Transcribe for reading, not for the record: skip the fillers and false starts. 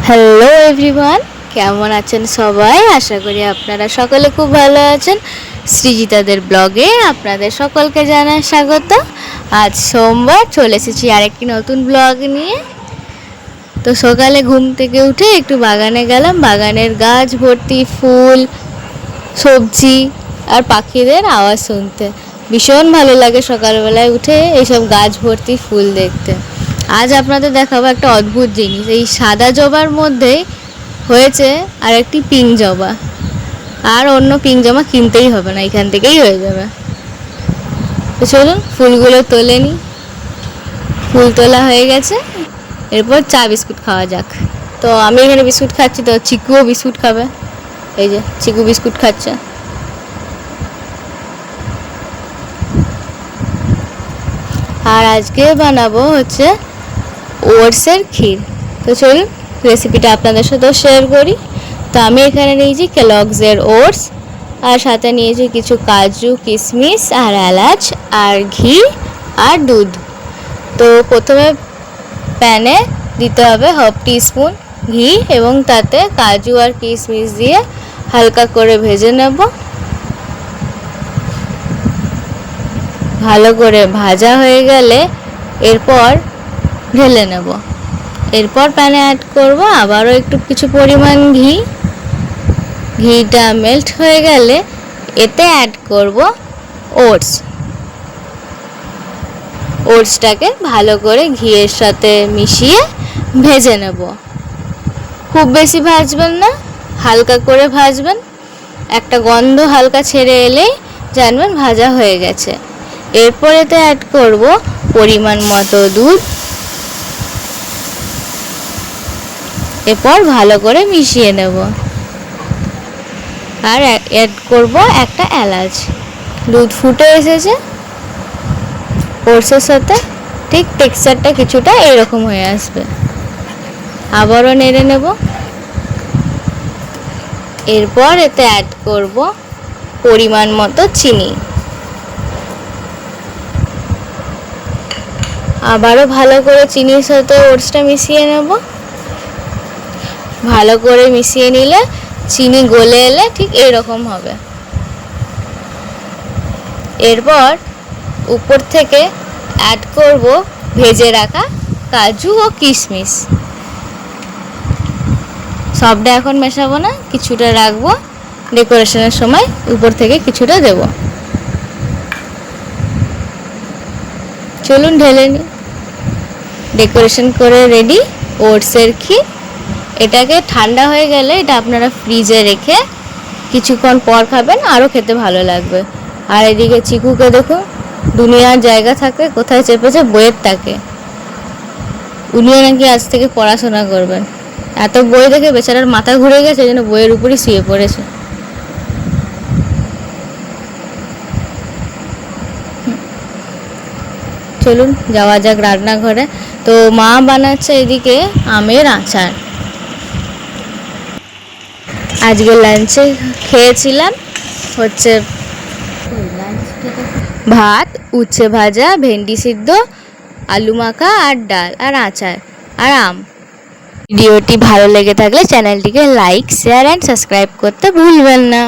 Hello everyone, কেমন আছেন সবাই? আশা করি আপনারা সকলে খুব ভালো আছেন। সৃজিতাদের ব্লগে আপনাদের সকলকে জানাই স্বাগত। আজ সোমবার, চলে এসেছি আরেকটি নতুন ব্লগ নিয়ে। তো সকালে ঘুম থেকে উঠে একটু বাগানে গেলাম। বাগানের গাছ ভর্তি ফুল, সবজি আর পাখিদের আওয়াজ শুনতে ভীষণ ভালো লাগে। সকালবেলায় উঠে এইসব গাছ ভর্তি ফুল দেখতে। আজ আপনাদের দেখাবো একটা অদ্ভুত জিনিস। এই সাদা জবার মধ্যে হয়েছে আর একটি পিঙ্ক জবা। আর অন্য পিঙ্ক জবা কিনতেই হবে না, এখান থেকেই হয়ে যাবে। তো চলুন ফুলগুলো তোলে নি। ফুল তোলা হয়ে গেছে, এরপর চা বিস্কুট খাওয়া যাক। তো আমি এখানে বিস্কুট খাচ্ছি, তো চিকুও বিস্কুট খাবে। এই যে চিকু বিস্কুট খাচ্ছে। আর আজকে বানাবো হচ্ছে ওটসের ক্ষীর। তো চলুন রেসিপিটা আপনাদের সাথেও শেয়ার করি। তো আমি এখানে নিয়েছি কেলগসের ওটস, আর সাথে নিয়েছি কিছু কাজু, কিশমিশ আর এলাচ, আর ঘি আর দুধ। তো প্রথমে প্যানে দিতে হবে 1/2 টিস্পুন ঘি, এবং তাতে কাজু আর কিশমিশ দিয়ে হালকা করে ভেজে নেব। ভালো করে ভাজা হয়ে গেলে এরপর ঢেলে নেব। এরপর প্যানে অ্যাড করব আবারও একটু কিছু পরিমাণ ঘি। ঘিটা মেল্ট হয়ে গেলে এতে অ্যাড করব ওটস। ওটসটাকে ভালো করে ঘিয়ের সাথে মিশিয়ে ভেজে নেব। খুব বেশি ভাজবেন না, হালকা করে ভাজবেন। একটা গন্ধ হালকা ছেড়ে এলেই জানবেন ভাজা হয়ে গেছে। এরপর এতে অ্যাড করব পরিমাণ মতো দুধ। এরপর ভালো করে মিশিয়ে নেব, আর অ্যাড করব একটা এলাচ। দুধ ফুটে এসেছে, ওটসের সাথে ঠিক টেক্সচারটা কিছুটা এরকম হয়ে আসবে। আবারও নেড়ে নেব। এরপর এতে অ্যাড করব পরিমাণ মতো চিনি। আবারও ভালো করে চিনির সাথে ওটসটা মিশিয়ে নেব। ভালো করে মিশিয়ে নিলে চিনি গলে এলে ঠিক এরকম হবে। এরপর উপর থেকে অ্যাড করব ভেজে রাখা কাজু ও কিশমিশ। সবটা এখন মেশাবো না, কিছুটা রাখবো, ডেকোরেশনের সময় উপর থেকে কিছুটা দেব। চলুন ঢেলে নিই। ডেকোরেশন করে রেডি ওটসের ক্ষীর। এটাকে ঠান্ডা হয়ে গেলে এটা আপনারা ফ্রিজে রেখে কিছুক্ষণ পর খাবেন, আরও খেতে ভালো লাগবে। আর এদিকে চিকুকে দেখুন, দুনিয়ার জায়গা থাকে, কোথায় চেপেছে বইয়ের তাকে। উনিও নাকি আজ থেকে পড়াশোনা করবেন। এত বই দেখে বেচারার মাথা ঘুরে গেছে, যেন বইয়ের উপরই শুয়ে পড়েছে। চলুন যাওয়া যাক রান্নাঘরে। তো মা বানাচ্ছে এদিকে আমের আচার। আজকে লাঞ্চে খেয়েছিলাম হচ্ছে ভাত, উচ্ছে ভাজা, ভেন্ডি সিদ্ধ, আলু মাখা আর ডাল আর আচার আর আম। ভিডিওটি ভালো লেগে থাকলে চ্যানেলটিকে লাইক, শেয়ার অ্যান্ড সাবস্ক্রাইব করতে ভুলবেন না।